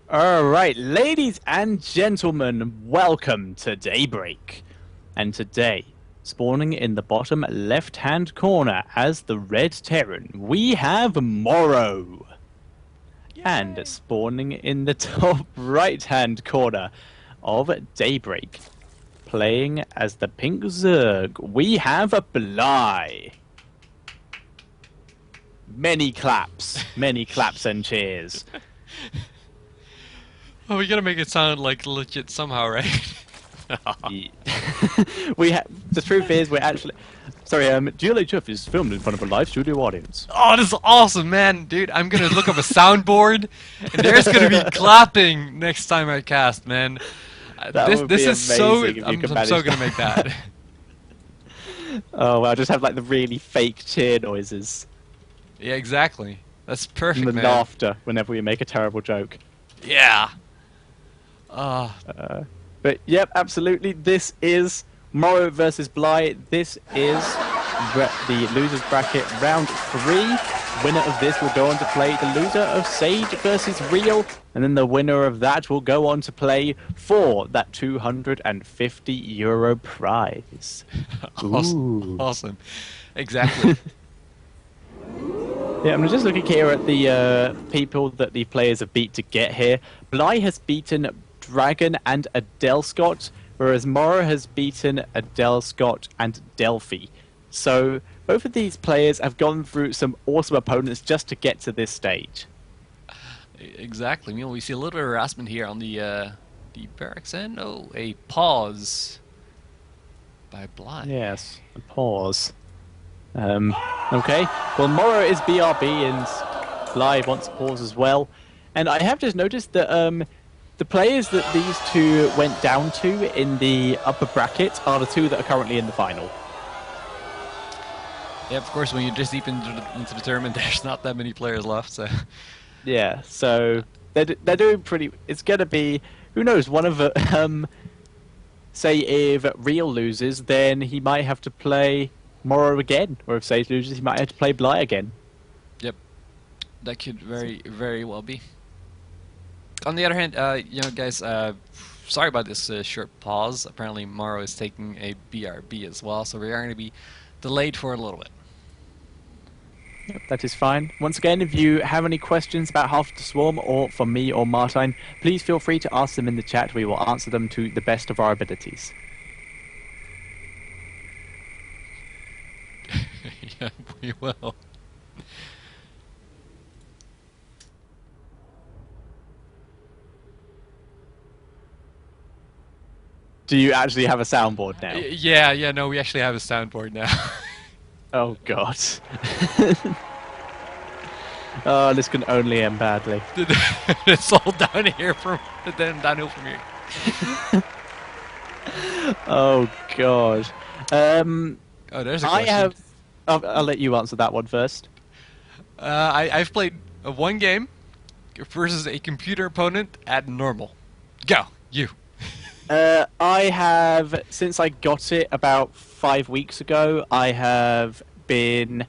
Alright, ladies and gentlemen, welcome to Daybreak. And today, spawning in the bottom left-hand corner as the Red Terran, we have Morrow. And spawning in the top right-hand corner of Daybreak, playing as the Pink Zerg, we have a Bly. Many claps and cheers. Oh, we gotta make it sound like legit somehow, right? The truth is, we're actually. Sorry, GLHF is filmed in front of a live studio audience. Oh, this is awesome, man, dude. I'm gonna look up a soundboard, and there's gonna be clapping next time I cast, man. This is so. I'm so gonna make that. Oh well, just have like the really fake cheer noises. Yeah, exactly. That's perfect, and the man. laughter whenever we make a terrible joke. Yeah. But yep, absolutely. This is Morrow versus Bly. This is the losers bracket round 3. Winner of this will go on to play the loser of Sage versus Real, and then the winner of that will go on to play for that €250 prize. Awesome. Awesome. Exactly. Yeah, I'm just looking here at the people that the players have beat to get here. Bly has beaten Dragon and Adele Scott, whereas Morrow has beaten Adele Scott and Delphi. So both of these players have gone through some awesome opponents just to get to this stage. Exactly. You know, we see a little bit of harassment here on the barracks end. Oh, a pause by Bly. Yes, a pause. Okay. Well, Morrow is BRB and Bly wants pause as well. And I have just noticed that the players that these two went down to in the upper bracket are the two that are currently in the final. Yeah, of course, when you're just deep into the tournament, there's not that many players left, so... Yeah, so they're doing pretty... It's going to be... Who knows, one of the... say if Real loses, then he might have to play Morrow again. Or if Sage loses, he might have to play Bly again. Yep. That could very, very well be. On the other hand, you know, guys, sorry about this short pause. Apparently, Morrow is taking a BRB as well, so we are going to be delayed for a little bit. Yep, that is fine. Once again, if you have any questions about Half the Swarm or for me or Martine, please feel free to ask them in the chat. We will answer them to the best of our abilities. Yeah, we will. Do you actually have a soundboard now? Yeah, no, we actually have a soundboard now. Oh god. Oh, this can only end badly. It's all down here downhill from here. Oh god. Oh, there's a question. I'll let you answer that one first. I've played one game versus a computer opponent at normal. Go, you. I have, since I got it about 5 weeks ago, I have been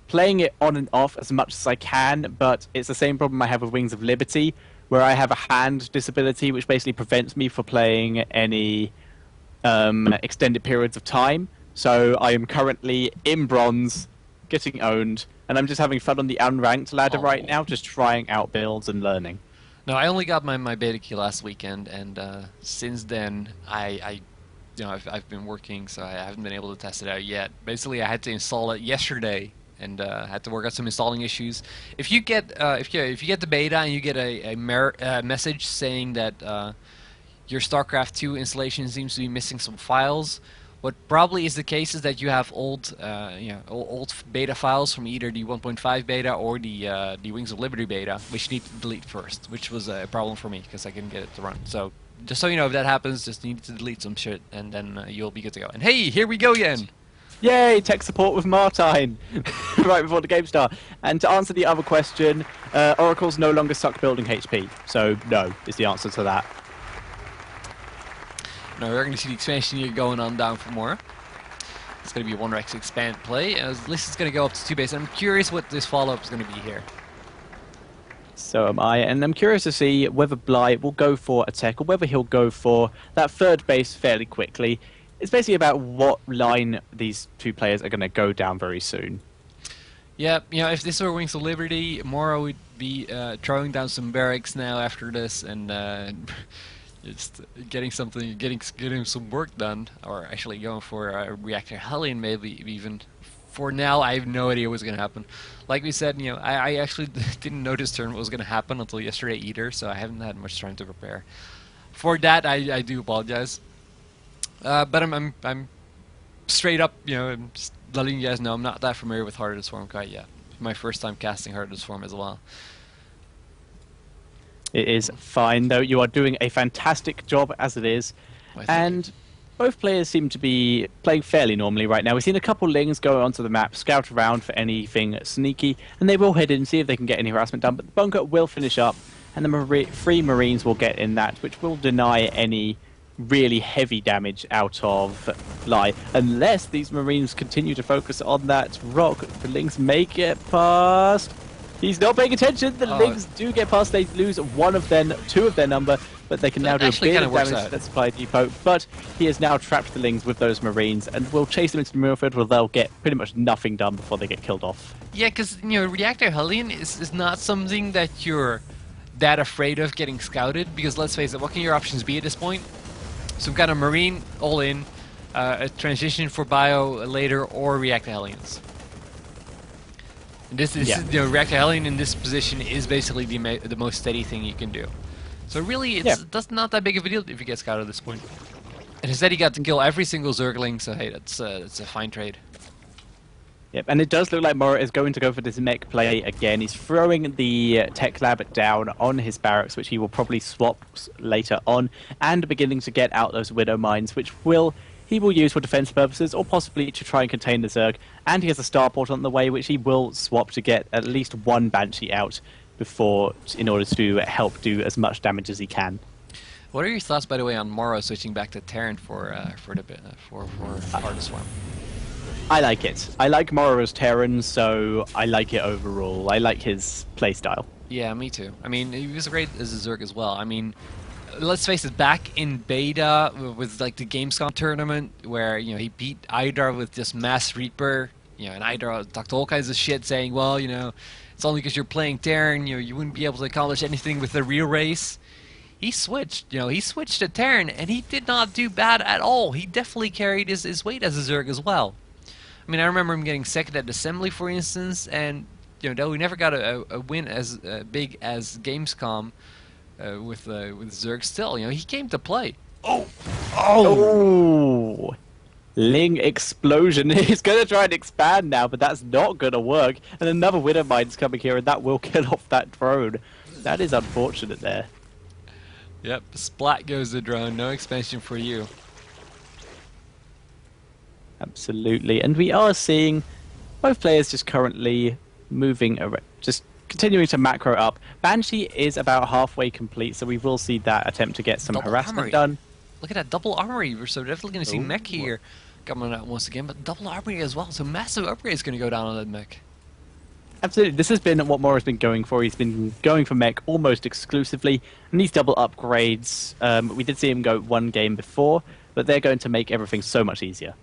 playing it on and off as much as I can, but it's the same problem I have with Wings of Liberty, where I have a hand disability which basically prevents me from playing any extended periods of time. So I am currently in bronze, getting owned, and I'm just having fun on the unranked ladder right now, just trying out builds and learning. No, I only got my beta key last weekend, and since then you know, I've been working, so I haven't been able to test it out yet. Basically, I had to install it yesterday, and had to work out some installing issues. If you get if you get the beta and you get a message saying that your StarCraft 2 installation seems to be missing some files, what probably is the case is that you have old old beta files from either the 1.5 beta or the Wings of Liberty beta, which you need to delete first, which was a problem for me because I couldn't get it to run. So just so you know, if that happens, just need to delete some shit, and then you'll be good to go. And hey, here we go again! Yay, tech support with Martine! Right before the game start. And to answer the other question, Oracles no longer suck building HP, so no is the answer to that. Now we're going to see the expansion here going on down for more. It's going to be a 1-Rex expand play, as this is going to go up to 2 base. I'm curious what this follow-up is going to be here. So am I, and I'm curious to see whether Bly will go for a tech or whether he'll go for that third base fairly quickly. It's basically about what line these two players are going to go down very soon. Yeah, if this were Wings of Liberty, Morrow would be throwing down some barracks now after this and just getting some work done, or actually going for a reactor Hellion maybe even. For now, I have no idea what's going to happen. Like we said, I actually didn't notice turn what was going to happen until yesterday either, so I haven't had much time to prepare. For that, I do apologize. But I'm straight up, I'm just letting you guys know I'm not that familiar with Heart of the Swarm quite yet. My first time casting Heart of the Swarm as well. It is fine, though. You are doing a fantastic job as it is. And both players seem to be playing fairly normally right now. We've seen a couple Lings go onto the map, scout around for anything sneaky, and they will head in and see if they can get any harassment done. But the bunker will finish up, and the three Marines will get in that, which will deny any really heavy damage out of Bly, unless these Marines continue to focus on that rock. The Lings may get past. He's not paying attention. The Lings do get past. They lose two of their number, but they can now do a bit of damage to that supply depot. But he has now trapped the Lings with those Marines and will chase them into the mineral field where they'll get pretty much nothing done before they get killed off. Yeah, because Reactor Hellion is not something that you're that afraid of getting scouted, because let's face it, what can your options be at this point? Some kind of Marine all in, a transition for bio later, or Reactor Hellions. And this is Reactor Hellion in this position is basically the most steady thing you can do. So really, that's not that big of a deal if you get scouted at this point. And instead, he got to kill every single Zergling, so hey, that's a fine trade. Yep, and it does look like Morrow is going to go for this mech play again. He's throwing the tech lab down on his barracks, which he will probably swap later on, and beginning to get out those Widow mines, which he will use for defense purposes, or possibly to try and contain the Zerg. And he has a starport on the way, which he will swap to get at least one Banshee out in order to help do as much damage as he can. What are your thoughts, by the way, on Morrow switching back to Terran for Heart of the Swarm? I like it. I like Morrow's Terran, so I like it overall. I like his playstyle. Yeah, me too. I mean, he was great as a Zerg as well. I mean, let's face it, back in beta with like the Gamescom tournament where he beat Idar with just Mass Reaper, and Idar talked all kinds of shit saying, well, it's only because you're playing Terran, you wouldn't be able to accomplish anything with the real race. He switched, he switched to Terran, and he did not do bad at all. He definitely carried his weight as a Zerg as well. I mean, I remember him getting second at Assembly, for instance, and though we never got a win as big as Gamescom with Zerg, still, he came to play. Oh! Ling explosion. He's going to try and expand now, but that's not going to work. And another Widow Mine's coming here, and that will kill off that drone. That is unfortunate there. Yep, splat goes the drone. No expansion for you. Absolutely. And we are seeing both players just currently moving around, just continuing to macro up. Banshee is about halfway complete, so we will see that attempt to get some harassment done. Look at that double armory. We're so definitely going to see mech here coming out once again, but double armory as well. So massive upgrade is going to go down on that mech. Absolutely. This has been what Morrow's been going for. He's been going for mech almost exclusively, and these double upgrades, we did see him go one game before, but they're going to make everything so much easier.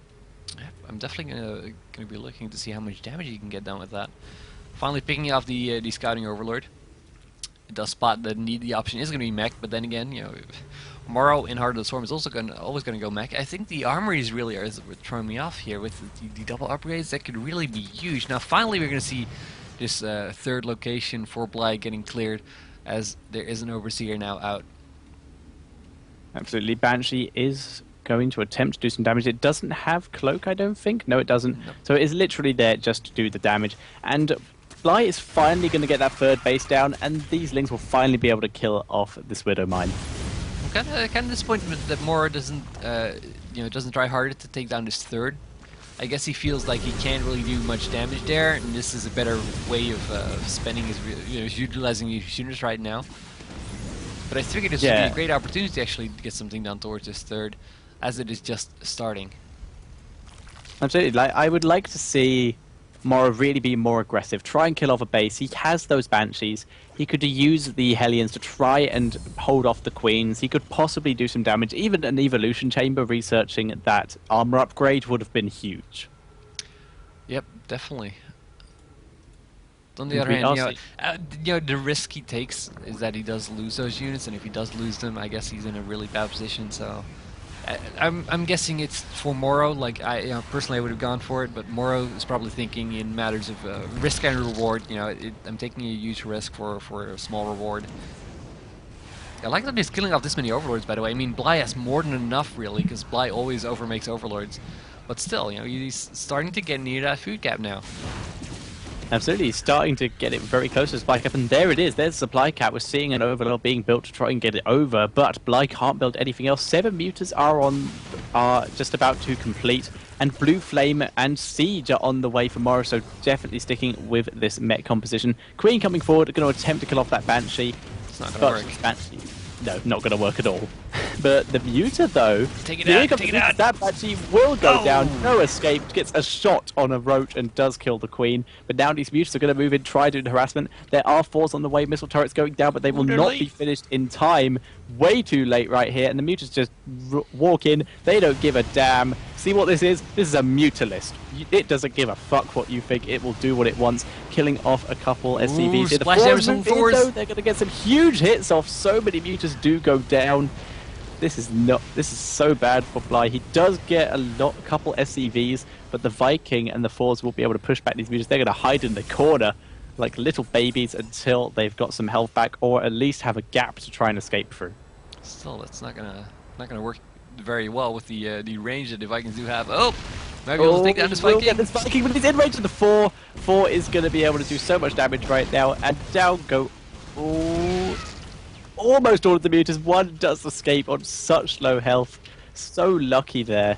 I'm definitely going to be looking to see how much damage you can get done with that. Finally picking off the Scouting Overlord. It does spot that the option is going to be mech, but then again, Morrow in Heart of the Swarm is also always going to go mech. I think the armories really are throwing me off here with the double upgrades. That could really be huge. Now finally we're going to see this third location for Bly getting cleared, as there is an Overseer now out. Absolutely. Banshee is going to attempt to do some damage. It doesn't have Cloak, I don't think. No, it doesn't. Nope. So it is literally there just to do the damage. And Bly is finally going to get that third base down, and these Lings will finally be able to kill off this Widow Mine. I'm kind of disappointed that Morrow doesn't try harder to take down this third. I guess he feels like he can't really do much damage there, and this is a better way of spending his, utilizing his units right now. But I figured this would be a great opportunity to actually get something done towards this third, as it is just starting. Absolutely. I would like to see Morrow really be more aggressive, try and kill off a base. He has those Banshees. He could use the Hellions to try and hold off the Queens. He could possibly do some damage. Even an Evolution Chamber researching that armor upgrade would have been huge. Yep, definitely. On the other hand, the risk he takes is that he does lose those units, and if he does lose them, I guess he's in a really bad position. So, I'm guessing it's for Morrow. Like personally, I would have gone for it, but Morrow is probably thinking in matters of risk and reward. I'm taking a huge risk for a small reward. I like that he's killing off this many overlords. By the way, I mean Bly has more than enough really, because Bly always overmakes overlords. But still, he's starting to get near that food gap now. Absolutely, he's starting to get it very close to the supply cap, and there it is. There's the supply cap. We're seeing an overlord being built to try and get it over, but Bly can't build anything else. 7 Mutas are just about to complete, and Blue Flame and Siege are on the way for Morrow, so definitely sticking with this mech composition. Queen coming forward, going to attempt to kill off that Banshee. It's not going to work. Banshee, no, not going to work at all. But the Muta, though, take it out. That Banshee will go down. No escape. Gets a shot on a roach and does kill the Queen. But now these Mutas are going to move in, try doing harassment. There are 4s on the way. Missile turrets going down, but they will not be finished in time. Way too late right here. And the Mutas just walk in. They don't give a damn. See what this is? This is a Mutalist. It doesn't give a fuck what you think. It will do what it wants. Killing off a couple SCVs. Splash damage on the 4s. They're going to get some huge hits off. So many Mutas do go down. This is so bad for Bly. He does get a couple SCVs, but the Viking and the 4s will be able to push back these Mutas. They're going to hide in the corner like little babies until they've got some health back, or at least have a gap to try and escape through. Still, that's not gonna work very well with the range that the Vikings do have. Oh, maybe we'll take down this Viking. Get this Viking, but he's in range of the 4. 4 is going to be able to do so much damage right now, and down go. Almost all of the Mutas. One does escape on such low health. So lucky there.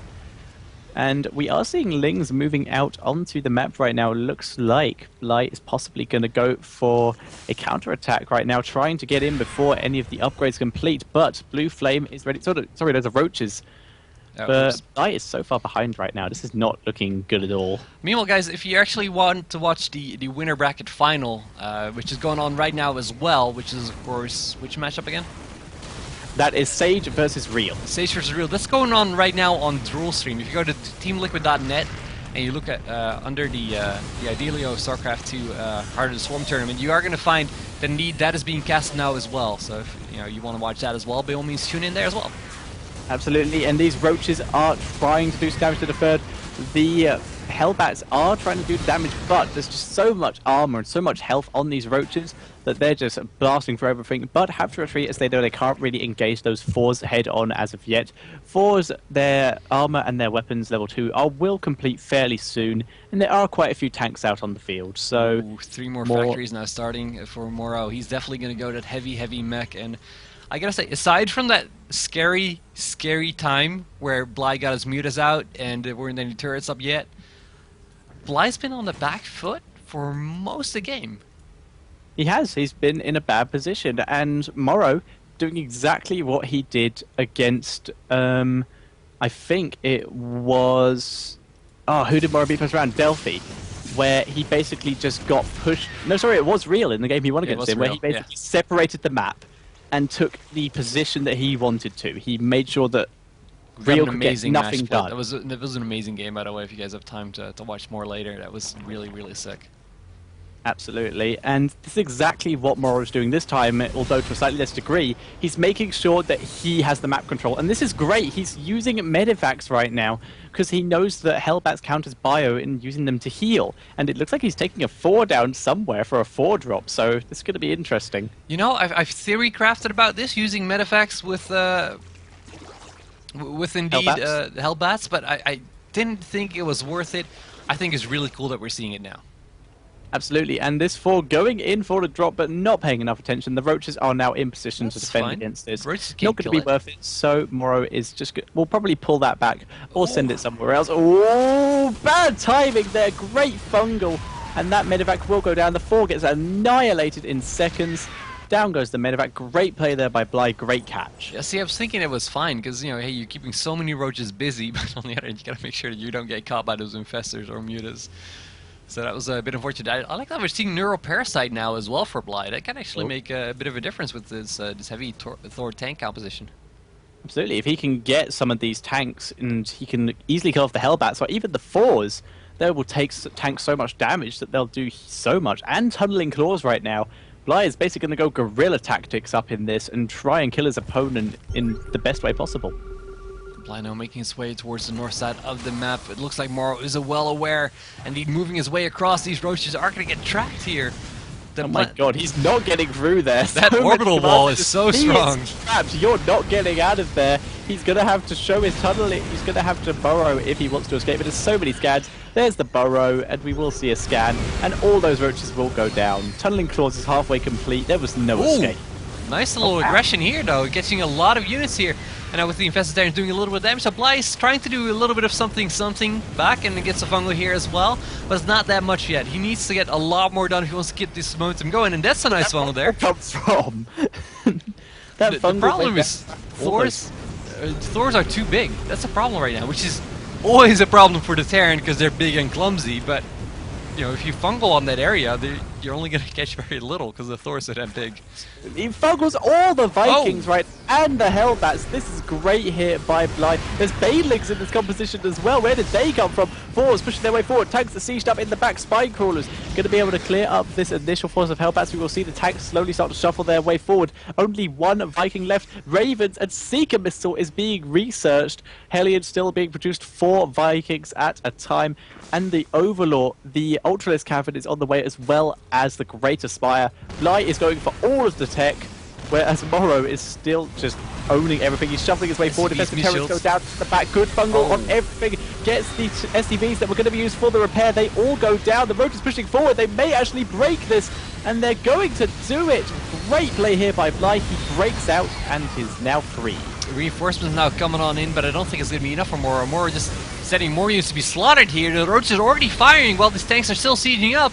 And we are seeing Lings moving out onto the map right now. Looks like Bly is possibly going to go for a counter-attack right now, trying to get in before any of the upgrades complete. But Blue Flame is ready. Sorry, those are roaches. But Bly is so far behind right now. This is not looking good at all. Meanwhile, guys, if you actually want to watch the winner bracket final, which is going on right now as well, which is, of course, which matchup again? That is Sage versus Real. Sage versus Real. That's going on right now on Drool Stream. If you go to teamliquid.net and you look at under the Idealio StarCraft 2 Heart of the Swarm tournament, you are going to find that is being cast now as well. So if you want to watch that as well, by all means tune in there as well. Absolutely, and these roaches are trying to do some damage to the third. The Hellbats are trying to do damage, but there's just so much armor and so much health on these roaches that they're just blasting for everything, but have to retreat as they know they can't really engage those 4s head on as of yet. 4s, their armor and their weapons level 2 will complete fairly soon, and there are quite a few tanks out on the field. So 3 more factories now starting for Morrow. He's definitely going to go that heavy mech, and I gotta say, aside from that scary time where Bly got his mutas out and there weren't any turrets up yet, Bly's been on the back foot for most of the game. He has. He's been in a bad position, and Morrow doing exactly what he did against, I think it was... Oh, who did Morrow beat first round? Delphi. Where he basically just got pushed... No, sorry, it was Real in the game he won against him, where he basically separated the map and took the position that he wanted to. He made sure that Real could get nothing done. That was an amazing game, by the way, if you guys have time to watch more later. That was really sick. Absolutely, and this is exactly what Morrow is doing this time, although to a slightly less degree. He's making sure that he has the map control, and this is great. He's using Medivacs right now because he knows that Hellbats count as bio and using them to heal, and it looks like he's taking a 4 down somewhere for a 4 drop, so this is going to be interesting. I've theory crafted about this, using Medivacs with indeed Hellbats, but I didn't think it was worth it. I think it's really cool that we're seeing it now. Absolutely, and this 4 going in for the drop but not paying enough attention. The roaches are now in position to defend against this. Not going to be worth it, so Morrow is just will probably pull that back or send it somewhere else. Oh, bad timing there. Great fungal, and that Medivac will go down. The 4 gets annihilated in seconds. Down goes the Medivac. Great play there by Bly. Great catch. Yeah, see, I was thinking it was fine because, hey, you're keeping so many roaches busy, but on the other hand, you got to make sure that you don't get caught by those infestors or mutas. So that was a bit unfortunate. I like that we're seeing Neuroparasite now as well for Bly. That can actually Oh. make a bit of a difference with this heavy Thor tank composition. Absolutely. If he can get some of these tanks and he can easily kill off the Hellbats or even the Fours, they will take tanks so much damage that they'll do so much. And Tunneling Claws right now. Bly is basically going to go guerrilla tactics up in this and try and kill his opponent in the best way possible. Bly now making his way towards the north side of the map. It looks like Morrow is well aware, and he's moving his way across. These roaches are going to get tracked here. Oh my god, he's not getting through there. That orbital wall is so strong. He is trapped. You're not getting out of there. He's going to have to show his tunneling. He's going to have to burrow if he wants to escape. But there's so many scans. There's the burrow, and we will see a scan. And all those roaches will go down. Tunneling Claws is halfway complete. There was no escape. Nice little aggression here, though. Getting a lot of units here. And now with the Infestitarians doing a little bit of damage, so Bly is trying to do a little bit of something back, and gets a fungal here as well. But it's not that much yet. He needs to get a lot more done if he wants to keep this momentum going, and that's a nice fungal there. Comes from that The problem is Thors are too big. That's a problem right now, which is always a problem for the Terran because they're big and clumsy. But you know, if you fungal on that area, you're only going to catch very little because the Thors are that big. He fungals all the Vikings, right, and the Hellbats. This is great here by Bly. There's Banelings in this composition as well. Where did they come from? Fours pushing their way forward. Tanks are sieged up in the back. Spine Crawlers going to be able to clear up this initial force of Hellbats. We will see the tanks slowly start to shuffle their way forward. Only one Viking left. Ravens and Seeker Missile is being researched. Hellion still being produced. 4 Vikings at a time. And the Overlord, the Ultralisk Cavern is on the way as well as the Greater Spire. Bly is going for all of the tech, whereas Morrow is still just owning everything. He's shuffling his way forward. Defensive Terrors go down to the back. Good fungal on everything. Gets the SCVs that were going to be used for the repair. They all go down. The road is pushing forward. They may actually break this, and they're going to do it. Great play here by Bly. He breaks out and is now free. Reinforcements now coming on in, but I don't think it's going to be enough for Morrow. Morrow just setting more units to be slaughtered here. The roaches are already firing while these tanks are still sieging up.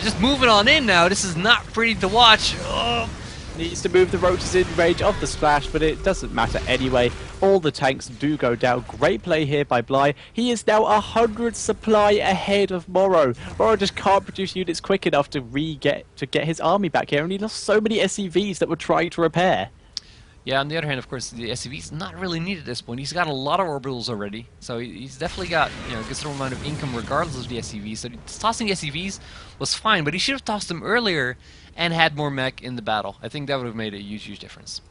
Just moving on in now. This is not pretty to watch. Oh. Needs to move the roaches in range of the splash, but it doesn't matter anyway. All the tanks do go down. Great play here by Bly. He is now 100 supply ahead of Morrow. Morrow just can't produce units quick enough to get his army back here, and he lost so many SCVs that were trying to repair. Yeah, on the other hand, of course, the SCV's not really needed at this point. He's got a lot of orbitals already, so he's definitely got a considerable amount of income regardless of the SCVs. So tossing the SCVs was fine, but he should have tossed them earlier and had more mech in the battle. I think that would have made a huge difference.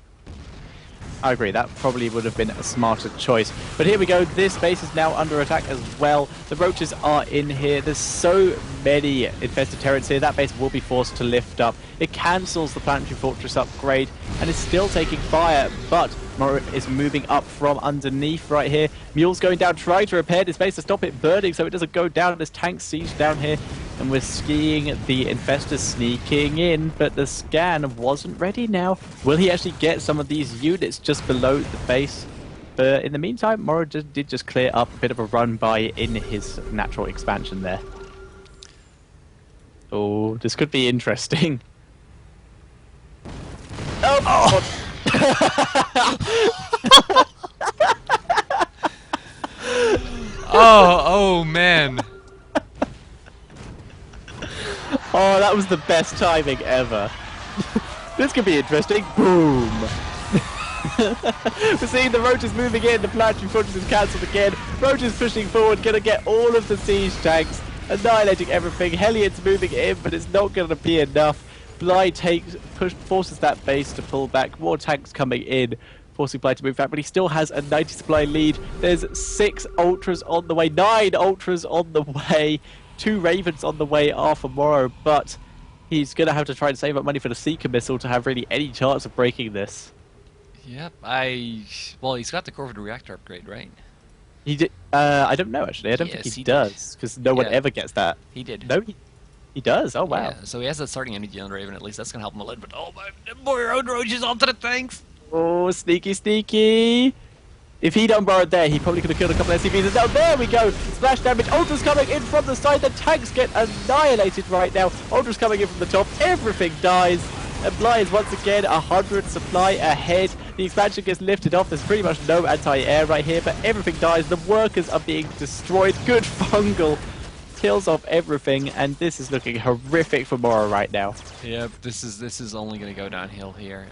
I agree, that probably would have been a smarter choice. But here we go, this base is now under attack as well. The roaches are in here. There's so many infested Terrans here. That base will be forced to lift up. It cancels the Planetary Fortress upgrade and is still taking fire, but Morrow is moving up from underneath right here. Mule's going down, trying to repair this base to stop it burning so it doesn't go down. There's tank siege down here, and we're seeing the infestors sneaking in, but the scan wasn't ready now. Will he actually get some of these units just below the base? But in the meantime, Morrow did just clear up a bit of a run by in his natural expansion there. Oh, this could be interesting. Oh! Oh man. Oh, that was the best timing ever. This could be interesting. Boom! We're seeing the roaches moving in. The Planetary Fortress is cancelled again. Roaches pushing forward, gonna get all of the siege tanks, annihilating everything. Hellion's moving in, but it's not gonna be enough. Bly forces that base to pull back. More tanks coming in, forcing Bly to move back, but he still has a 90 supply lead. There's 6 Ultras on the way, 9 Ultras on the way, 2 Ravens on the way after Morrow, but he's going to have to try and save up money for the Seeker Missile to have really any chance of breaking this. Yep, well, he's got the core for the reactor upgrade, right? He did. I don't know, actually. I don't think he does, because no one ever gets that. He did. No, he does? Oh, wow. Yeah, so he has that starting energy on Raven, at least. That's going to help him a little bit. Oh, my boy, road roaches onto the tanks! Oh, sneaky, sneaky. If he'd unburrowed there, he probably could have killed a couple of SCVs. And now there we go. Splash damage. Ultra's coming in from the side. The tanks get annihilated right now. Ultra's coming in from the top. Everything dies. And Bly is once again 100 supply ahead. The expansion gets lifted off. There's pretty much no anti-air right here, but everything dies. The workers are being destroyed. Good fungal. kills off everything, and this is looking horrific for Morrow right now. Yep, this is only going to go downhill here.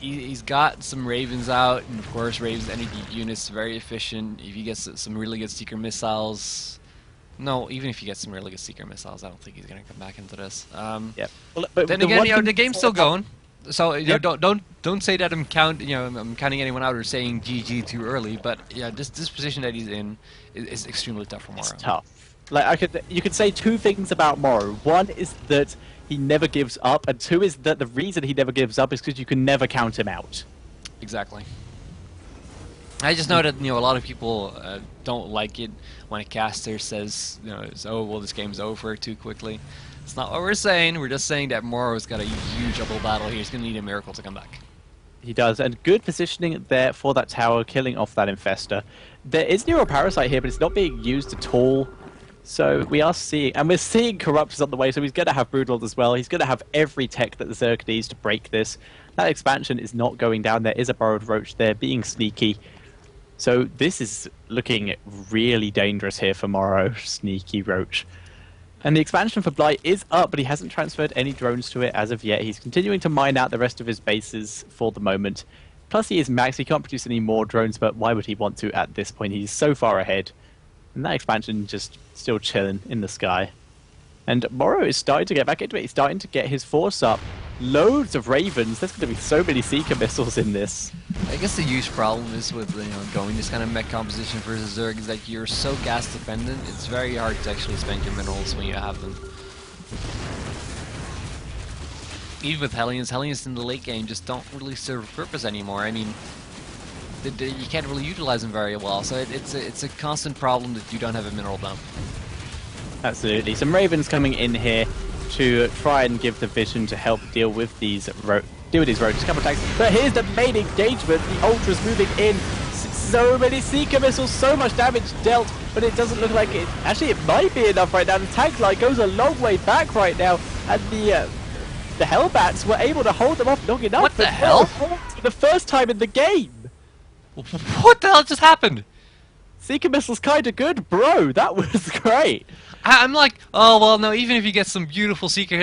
He's got some Ravens out, and of course Ravens any units very efficient. If he gets some really good seeker missiles, no, even if he gets some really good seeker missiles, I don't think he's going to come back into this. Yeah. Well, but Then again, the game's still going, so Yep. don't say that I'm counting anyone out or saying GG too early. But yeah, this position that he's in is extremely tough for Morrow. It's tough. Like you could say two things about Morrow. One is that he never gives up, and two is that the reason he never gives up is because you can never count him out. Exactly. I just know that a lot of people don't like it when a caster says oh well, this game's over too quickly. It's not what we're saying. We're just saying that Morrow's got a huge uphill battle here. He's going to need a miracle to come back. He does, and good positioning there for that tower, killing off that infester. There is Neuroparasite here, but it's not being used at all. So we are seeing, and we're seeing Corruptors on the way, so he's going to have Broodlord as well. He's going to have every tech that the Zerg needs to break this. That expansion is not going down. There is a Burrowed Roach there, being sneaky. So this is looking really dangerous here for Morrow, sneaky Roach. And the expansion for Blight is up, but he hasn't transferred any drones to it as of yet. He's continuing to mine out the rest of his bases for the moment. Plus he is max, he can't produce any more drones, but why would he want to at this point? He's so far ahead. And that expansion just still chilling in the sky. And Morrow is starting to get back into it. He's starting to get his force up. Loads of Ravens. There's going to be so many Seeker missiles in this. I guess the huge problem is with going this kind of mech composition versus Zerg is that you're so gas dependent. It's very hard to actually spend your minerals when you have them. Even with Hellions in the late game just don't really serve a purpose anymore. I mean, you can't really utilize them very well, so it's a constant problem that you don't have a mineral dump. Absolutely. Some Ravens coming in here to try and give the vision to help deal with these roaches. A couple attacks. But here's the main engagement. The Ultras moving in. So many Seeker missiles, so much damage dealt, but it doesn't look like it. Actually, it might be enough right now. The tank line goes a long way back right now, and the Hellbats were able to hold them off long enough. What the hell? For the first time in the game. What the hell just happened? Seeker missiles kinda good, bro. That was great. I'm like, oh well, no. Even if you get some beautiful seeker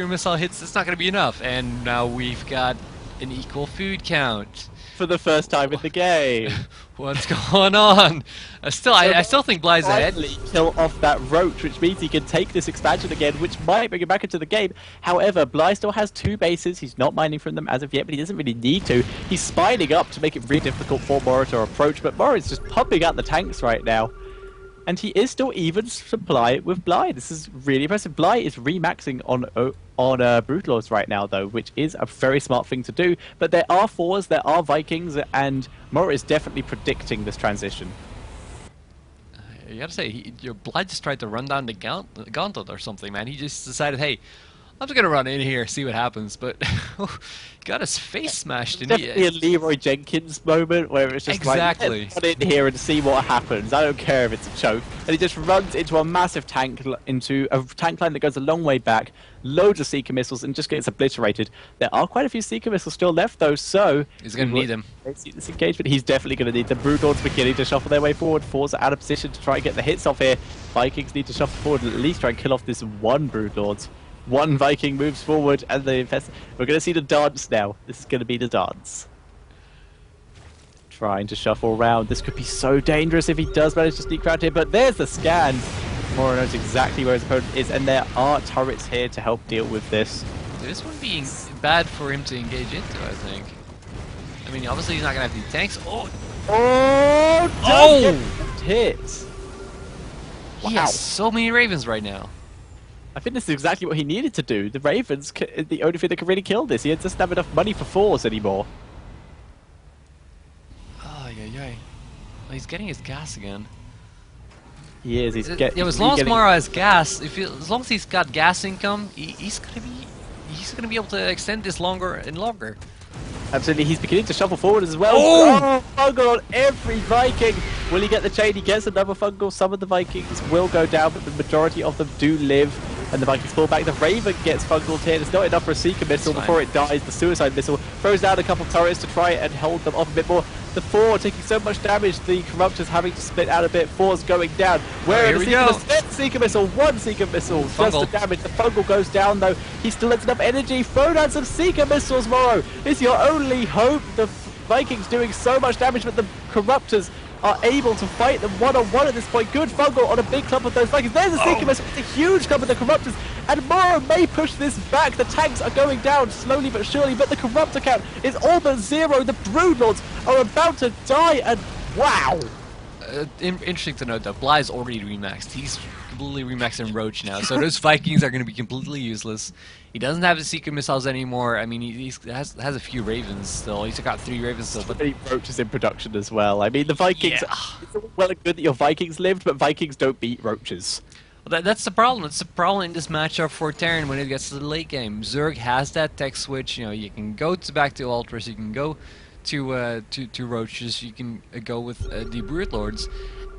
missile hits, it's not going to be enough. And now we've got an equal food count For the first time in the game. What's going on? I still think Bly's ahead. Kill off that Roach, which means he can take this expansion again, which might bring him back into the game. However, Bly still has two bases. He's not mining from them as of yet, but he doesn't really need to. He's spining up to make it really difficult for Morrow to approach, but Morrow is just pumping out the tanks right now. And he is still even supply with Bly. This is really impressive. Bly is remaxing on Broodlords right now, though, which is a very smart thing to do. But there are fours, there are Vikings, and Morrow is definitely predicting this transition. You gotta say, your Bly just tried to run down the gauntlet or something, man. He just decided, hey, I'm just gonna run in here, see what happens, but got his face smashed in here. Definitely a Leroy Jenkins moment where it's just exactly. Like, let's run in here and see what happens. I don't care if it's a choke. And he just runs into a massive tank, into a tank line that goes a long way back, loads of Seeker missiles, and just gets obliterated. There are quite a few Seeker missiles still left, though, so he's gonna need them. See this engagement. He's definitely gonna need them. Broodlords beginning to shuffle their way forward. Fours are out of position to try and get the hits off here. Vikings need to shuffle forward and at least try and kill off this one Broodlord. One Viking moves forward, and we're going to see the dance now. This is going to be the dance. Trying to shuffle around. This could be so dangerous if he does manage to sneak around here, but there's the scan. Morrow knows exactly where his opponent is, and there are turrets here to help deal with this. This one being bad for him to engage into, I think. I mean, obviously he's not going to have the tanks. Oh! Hit! Wow. He has so many Ravens right now. I think this is exactly what he needed to do. The Ravens are the only thing that can really kill this. He doesn't have enough money for fours anymore. Oh, yeah. Well, he's getting his gas again. He is. Yeah, as long as Morrow has gas, as long as he's got gas income, he's gonna be able to extend this longer and longer. Absolutely, he's beginning to shuffle forward as well. Oh! Fungal on every Viking. Will he get the chain? He gets another Fungal. Some of the Vikings will go down, but the majority of them do live. And the Vikings fall back. The Raven gets Fungal here. It's not enough for a Seeker missile before it dies. The Suicide missile throws down a couple of turrets to try and hold them off a bit more. The 4 taking so much damage, the Corruptor's having to split out a bit. 4's going down. Where are the Seeker Missile? One Seeker Missile does the damage. The Fungal goes down though. He still has enough energy. Throw down some Seeker Missiles, Morrow. It's your only hope. The Vikings doing so much damage, but the Corruptors are able to fight them one-on-one at this point. Good Fungal on a big clump of those Vikings. There's a Seeker Missile. It's a huge clump of the Corruptors. And Morrow may push this back. The tanks are going down slowly but surely, but the Corruptor count is all but 0. The Broodlords are about to die, and wow! Interesting to note, though, Bly's already remaxed. He's completely remaxed in Roach now, so those Vikings are going to be completely useless. He doesn't have the Secret Missiles anymore. I mean, he has a few Ravens still. He's got 3 Ravens still. But many Roaches in production as well. I mean, the Vikings, it's all well and good that your Vikings lived, but Vikings don't beat Roaches. Well, that's the problem. It's the problem in this matchup for Terran when it gets to the late game. Zerg has that tech switch. You know, you can go back to Ultras, you can go to Roaches, you can go with the Broodlords.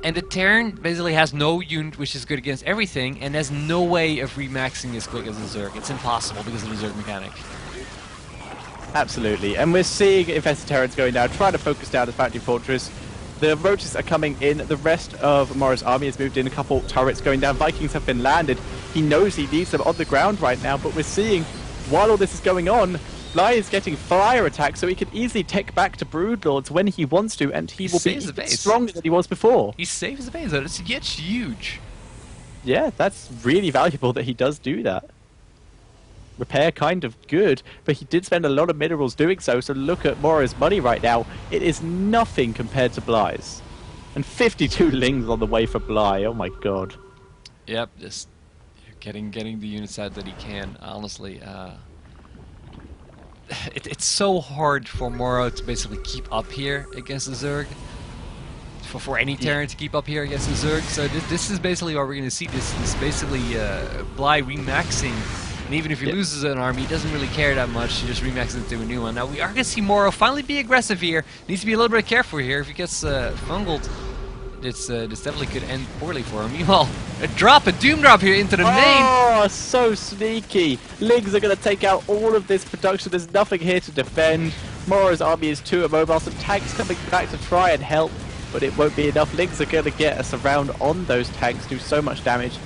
And the Terran basically has no unit which is good against everything, and has no way of remaxing as quick as the Zerg. It's impossible because of the Zerg mechanic. Absolutely, and we're seeing Infested Terrans going down, trying to focus down the Factory Fortress. The Roaches are coming in. The rest of Morrow's army has moved in. A couple turrets going down. Vikings have been landed. He knows he needs them on the ground right now, but we're seeing, while all this is going on, Bly is getting fire attacks, so he can easily tech back to Broodlords when he wants to, and he will be stronger than he was before. He saves the base, though. It's huge. Yeah, that's really valuable that he does do that. Repair kind of good, but he did spend a lot of minerals doing so, so look at Morrow's money right now. It is nothing compared to Bly's. And 52 lings on the way for Bly, oh my god. Yep, just getting the units out that he can, honestly. It's so hard for Morrow to basically keep up here against the Zerg. For any Terran to keep up here against the Zerg. So this is basically what we're going to see. This basically Bly remaxing. And even if he loses an army, he doesn't really care that much. He just remaxes into a new one. Now we are going to see Morrow finally be aggressive here. Needs to be a little bit careful here. If he gets fungled, this definitely could end poorly for him. Meanwhile, a doom drop here into the name. Oh, so sneaky. Lings are going to take out all of this production. There's nothing here to defend. Morrow's army is too immobile. Some tanks coming back to try and help, but it won't be enough. Lings are going to get a surround on those tanks, do so much damage.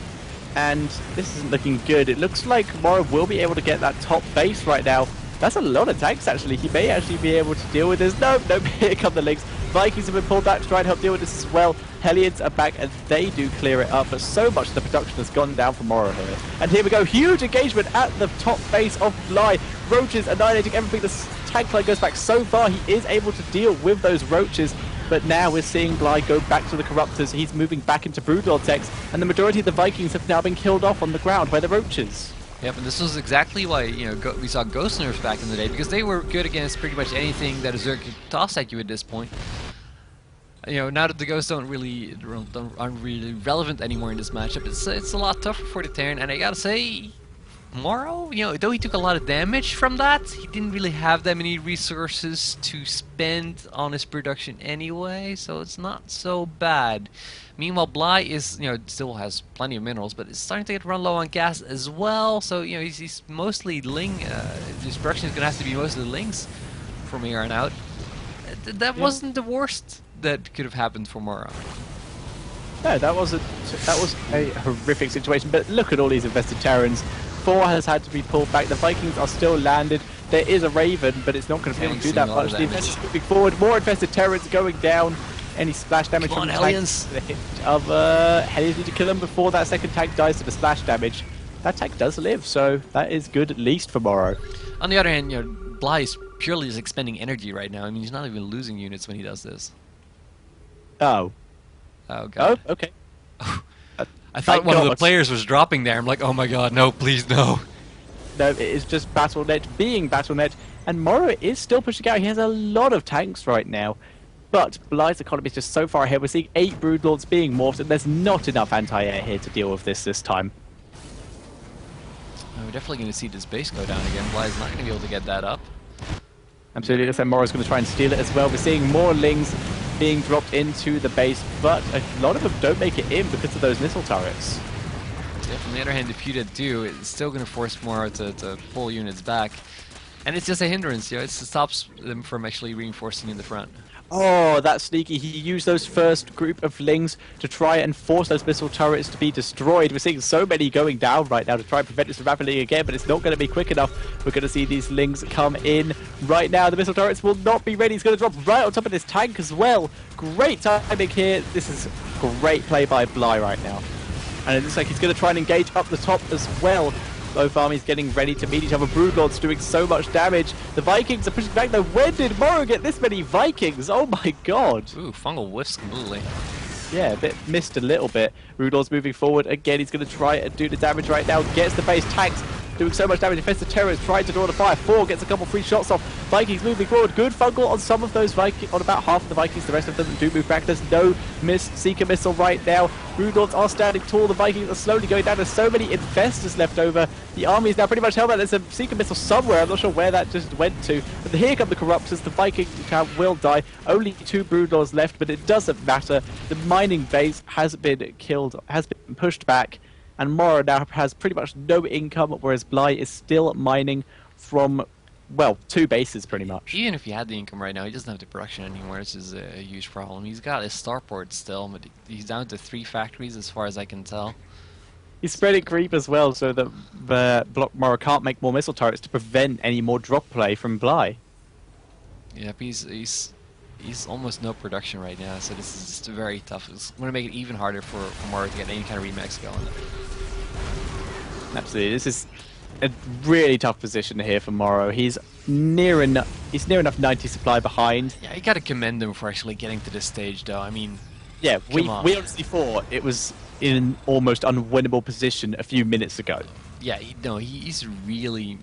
And this isn't looking good. It looks like Morrow will be able to get that top base right now. That's a lot of tanks, actually. He may actually be able to deal with this. Nope, here come the Lings. Vikings have been pulled back to try and help deal with this as well. Hellions are back and they do clear it up, but so much of the production has gone down for Morrow here. And here we go, huge engagement at the top base of Bly. Roaches annihilating everything. The tank line goes back so far, he is able to deal with those Roaches. But now we're seeing Bly go back to the Corruptors. He's moving back into Broodlord techs, and the majority of the Vikings have now been killed off on the ground by the Roaches. Yep, and this was exactly why we saw Ghost nerfs back in the day, because they were good against pretty much anything that a Zerg could toss at you at this point. Now that the Ghosts aren't really relevant anymore in this matchup, it's a lot tougher for the Terran, and I gotta say, Morrow, though he took a lot of damage from that, he didn't really have that many resources to spend on his production anyway, so it's not so bad. Meanwhile, Bly is, still has plenty of minerals, but it's starting to get run low on gas as well, so, he's mostly Ling, his production is going to have to be mostly Lings from here on out. That wasn't the worst that could have happened for Morrow. No, that was a horrific situation, but look at all these invested Terrans. 4 has had to be pulled back. The Vikings are still landed. There is a Raven, but it's not going to be able to do that much. The Infesteds moving forward. More infested Terrans going down. Any splash damage from the Hellions. Hellions need to kill them before that second tank dies to the splash damage. That tank does live, so that is good at least for Morrow. On the other hand, Bly is purely just expending energy right now. I mean, he's not even losing units when he does this. Oh. Oh, God. Oh, okay. I thought one of the players was dropping there. I'm like, oh my god, no, please, no. No, it is just Battle.net being Battle.net, and Morrow is still pushing out. He has a lot of tanks right now, but Bly's economy is just so far ahead. We're seeing 8 Broodlords being morphed, and there's not enough anti-air here to deal with this time. We're definitely going to see this base go down again. Bly's not going to be able to get that up. Absolutely, looks like Morrow's going to try and steal it as well. We're seeing more Lings being dropped into the base, but a lot of them don't make it in because of those missile turrets. Yeah, from the other hand, if you did do, it's still going to force Morrow to pull units back. And it's just a hindrance, it stops them from actually reinforcing in the front. Oh, that's sneaky. He used those first group of lings to try and force those missile turrets to be destroyed. We're seeing so many going down right now to try and prevent this from happening again, but it's not going to be quick enough. We're going to see these lings come in right now. The missile turrets will not be ready. He's going to drop right on top of this tank as well. Great timing here. This is great play by Bly right now. And it looks like he's going to try and engage up the top as well. Both armies getting ready to meet each other. Broodlords doing so much damage. The Vikings are pushing back though. When did Morrow get this many Vikings? Oh my god. Ooh, fungal whiffs completely. Yeah, a bit missed a little bit. Broodlord's moving forward. Again, he's going to try and do the damage right now. Gets the base. Tanks doing so much damage. Defensive Terrors trying to draw the fire. 4 gets a couple free shots off. Vikings moving forward. Good fungal on some of those Vikings, on about half of the Vikings. The rest of them do move back. There's no Seeker missile right now. Broodlords are standing tall. The Vikings are slowly going down. There's so many infestors left over. The army is now pretty much held back. There's a Seeker missile somewhere. I'm not sure where that just went to. But here come the Corruptors. The Viking camp will die. Only 2 Broodlords left, but it doesn't matter. The mining base has been killed, has been pushed back. And Morrow now has pretty much no income, whereas Bly is still mining from, well, 2 bases pretty much. Even if he had the income right now, he doesn't have the production anymore. This is a huge problem. He's got his starport still, but he's down to 3 factories as far as I can tell. He's spreading creep as well, so that Morrow can't make more missile turrets to prevent any more drop play from Bly. Yep, he's almost no production right now, so this is just very tough. It's going to make it even harder for Morrow to get any kind of remax going. Absolutely, this is a really tough position here for Morrow. He's near enough 90 supply behind. Yeah, you got to commend him for actually getting to this stage, though. I mean, yeah, we honestly thought it was in an almost unwinnable position a few minutes ago. Yeah, he's really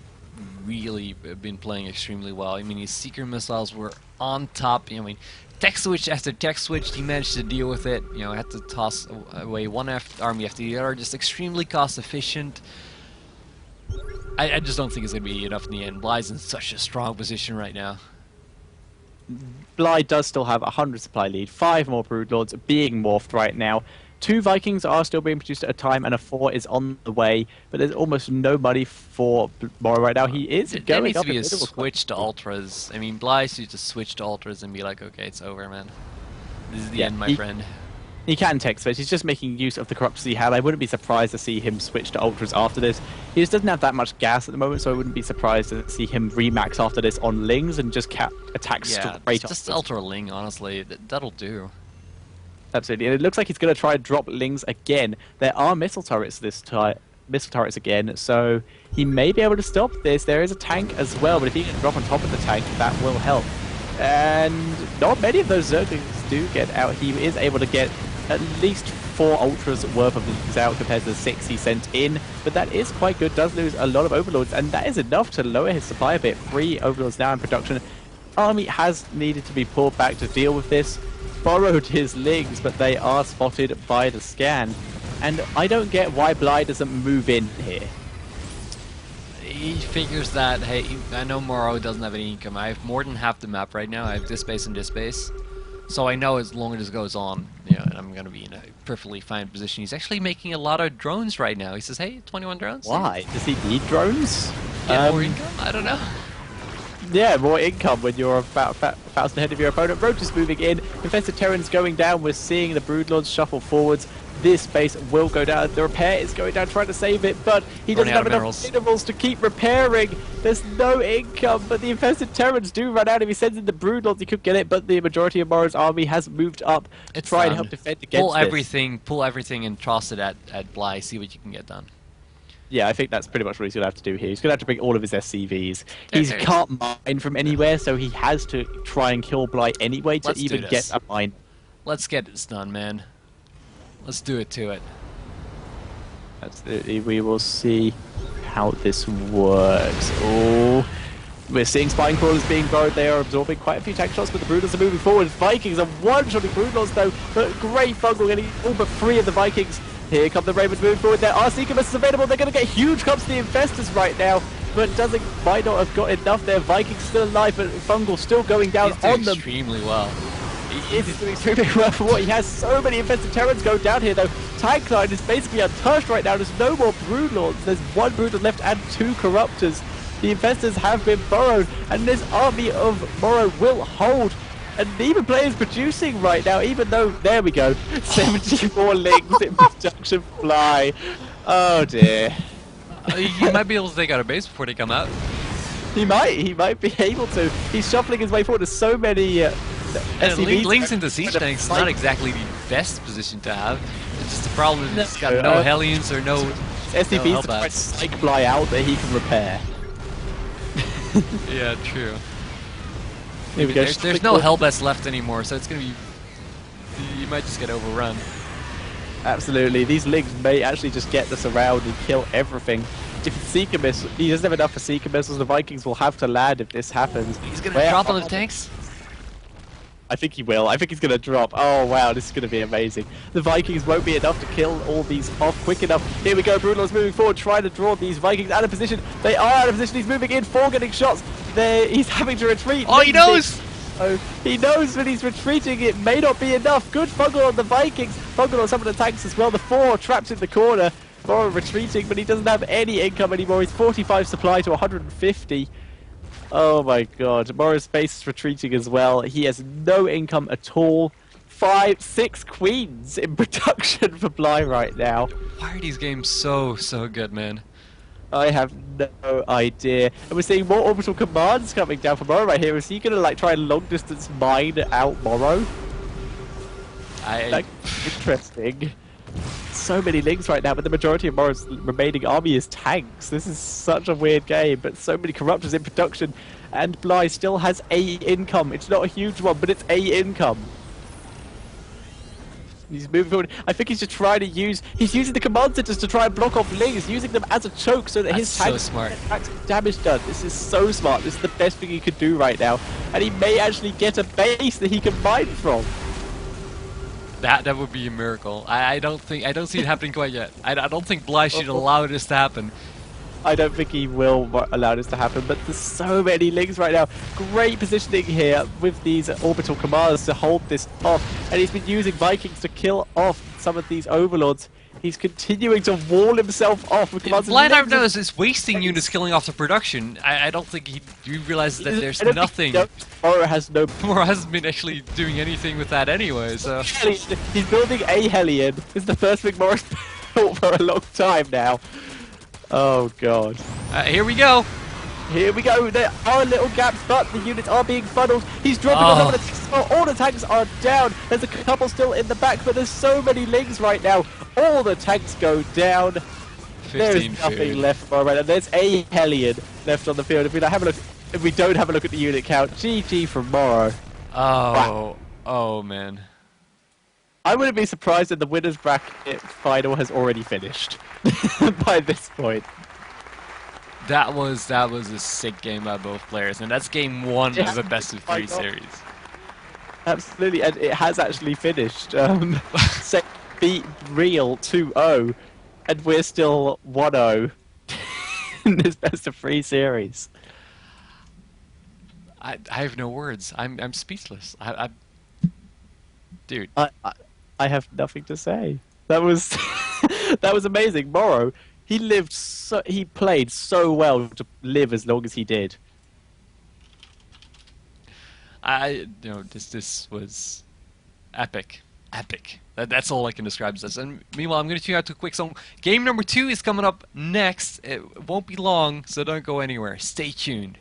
been playing extremely well. I mean, his Seeker missiles were on top. I mean, tech switch after tech switch, he managed to deal with it. Had to toss away one army after the other, just extremely cost efficient. I just don't think it's going to be enough in the end. Bly's in such a strong position right now. Bly does still have 100 supply lead, 5 more Broodlords being morphed right now. 2 Vikings are still being produced at a time, and a 4 is on the way, but there's almost no money for Morrow right now. He is going there needs up to be a middle switch to ultras. I mean, Bly should just switch to ultras and be like, okay, it's over, man. This is the end, my friend. He can tech switch. He's just making use of the corruptors he had. I wouldn't be surprised to see him switch to ultras after this. He just doesn't have that much gas at the moment, so I wouldn't be surprised to see him remax after this on lings and just attack straight up. Just ultra ling, honestly. That'll do. Absolutely, and it looks like he's going to try and drop lings again. There are missile turrets this time. Missile turrets again, so he may be able to stop this. There is a tank as well, but if he can drop on top of the tank, that will help. And not many of those Zerglings do get out. He is able to get at least 4 ultras worth of lings out compared to the 6 he sent in, but that is quite good. Does lose a lot of overlords, and that is enough to lower his supply a bit. 3 overlords now in production. Army has needed to be pulled back to deal with this. Borrowed his lings, but they are spotted by the scan. And I don't get why Bly doesn't move in here. He figures that, hey, I know Morrow doesn't have any income. I have more than half the map right now. I have this base and this base. So I know as long as this goes on, I'm going to be in a perfectly fine position. He's actually making a lot of drones right now. He says, hey, 21 drones. Why? Does he need drones? Get more income? I don't know. Yeah, more income when you're about 1,000 ahead of your opponent. Roach is moving in. Infested Terrans going down. We're seeing the Broodlords shuffle forwards. This base will go down. The repair is going down, trying to save it, but he doesn't have enough minerals to keep repairing. There's no income, but the Infested Terrans do run out. If he sends in the Broodlords, he could get it, but the majority of Morrow's army has moved up to try and help defend against this. Pull everything and toss it at Bly. See what you can get done. Yeah, I think that's pretty much what he's going to have to do here. He's going to have to bring all of his SCVs. He can't mine from anywhere, so he has to try and kill Bly anyway to even get a mine. Let's get this done, man. Let's do it to it. Absolutely, we will see how this works. Oh, we're seeing Spine Crawlers being borrowed. They are absorbing quite a few tank shots, but the Broodlords are moving forward. Vikings are one-shotting Broodlords, though, but great fungal getting all but 3 of the Vikings. Here come the Ravens moving forward. There are Seeker missiles available. They're going to get huge clumps to the Infestors right now, but might not have got enough there. Vikings still alive, but Fungal still going down on them. Extremely well. He is doing extremely well for what he has. So many Infested Terrans go down here, though. Tank line is basically untouched right now. There's no more Broodlords. There's 1 Broodlord left and 2 Corruptors. The Infestors have been borrowed, and this army of Morrow will hold. And neither player's producing right now, even though, there we go, 74 lings in production fly. Oh dear. You might be able to take out a base before they come out. He might be able to. He's shuffling his way forward. There's so many SCVs. Links into siege tanks is not exactly the best position to have. It's just the problem is it's got no Hellions or no SCVs to try to psych fly out that he can repair. Yeah, true. Here we go. There's no Hellbats left anymore, so it's gonna be. You might just get overrun. Absolutely. These lings may actually just get this around and kill everything. If Seeker Missile, he doesn't have enough for Seeker Missiles, the Vikings will have to land if this happens. He's gonna drop on the tanks? I think he will. I think he's gonna drop. Oh wow, this is gonna be amazing. The Vikings won't be enough to kill all these off quick enough. Here we go, Brutal's moving forward, trying to draw these Vikings out of position. They are out of position, he's moving in, 4 getting shots. He's having to retreat. Oh, he knows! Oh, he knows when he's retreating it may not be enough. Good Fungal on the Vikings. Fungal on some of the tanks as well. The 4 trapped in the corner. Morrow retreating, but he doesn't have any income anymore. He's 45 supply to 150. Oh my god. Morrow's base is retreating as well. He has no income at all. 6 queens in production for Bly right now. Why are these games so good, man? I have no idea. And we're seeing more orbital commands coming down from Morrow right here. Is he gonna like try and long distance mine out Morrow? Like, interesting. So many links right now, but the majority of Morrow's remaining army is tanks. This is such a weird game, but so many corruptors in production, and Bly still has a income. It's not a huge one, but it's a income. He's moving forward. I think he's just trying to he's using the command centers to try and block off links, using them as a choke so that his tanks get damage done. This is so smart. This is the best thing he could do right now, and he may actually get a base that he can mine from. That would be a miracle. I don't see it happening quite yet. I don't think Bly should allow this to happen. I don't think he will allow this to happen, but there's so many links right now. Great positioning here with these orbital commands to hold this off, and he's been using Vikings to kill off some of these overlords. He's continuing to wall himself off with commands. Blind Arm knows is wasting units killing off the production. I don't think he realizes that there's nothing. Morrow has no. Morrow hasn't been actually doing anything with that anyway, so. He's building a Hellion. It's the first thing Morrow's built for a long time now. Oh god. Here we go. Here we go. There are little gaps, but the units are being funneled. He's dropping on some of the tanks. All the tanks are down. There's a couple still in the back, but there's so many links right now. All the tanks go down. There's nothing left for right now. There's a Hellion left on the field. If we don't have a look at the unit count, GG from Morrow. Oh, wow. Oh man. I wouldn't be surprised if the winners bracket final has already finished by this point. That was a sick game by both players, and that's game 1 of the best of 3 series. Absolutely, and it has actually finished. Beat Real 2-0, and we're still 1-0 in this best of 3 series. I have no words. I'm speechless. Dude. I have nothing to say. That was that was amazing. Morrow, he played so well to live as long as he did. This was epic. Epic. That's all I can describe this. And meanwhile, I'm going to tune out to a quick song. Game number 2 is coming up next. It won't be long, so don't go anywhere. Stay tuned.